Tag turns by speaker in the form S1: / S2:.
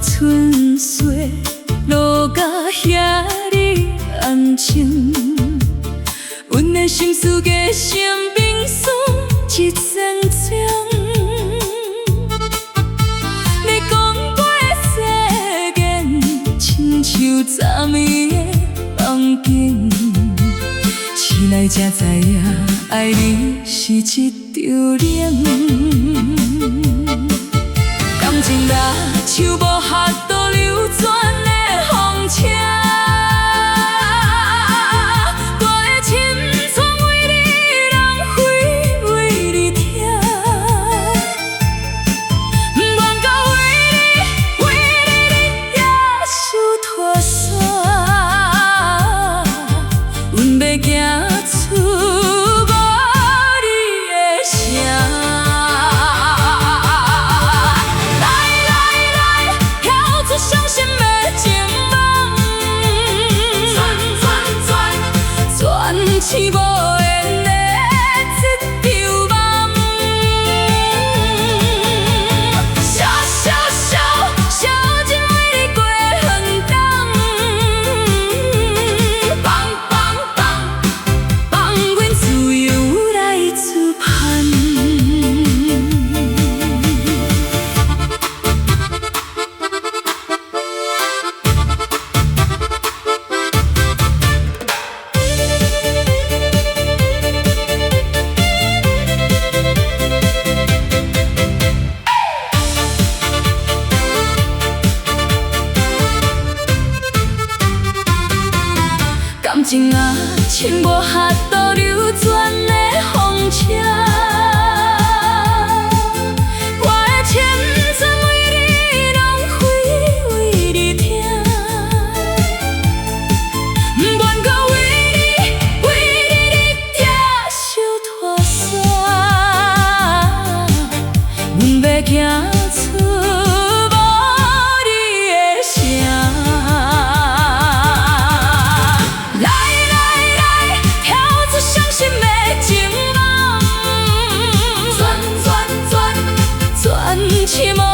S1: 春雪落甲遐里暗静，阮的心事加成冰霜一层层。你讲过的誓言，亲像昨暝的梦境，醒来才知影，爱你是一场冷。感情若像无法度流转的风车，我的青春为你浪费，为你疼，不愿到为你也受拖沙，阮要行出。痴无缘的一场梦，小情为你过远东，放阮自由来自盼。感情啊，像无法度流转的风车，我的青春为你浪费，为你疼，不愿到为你也受拖沙，阮要行出。寂寞。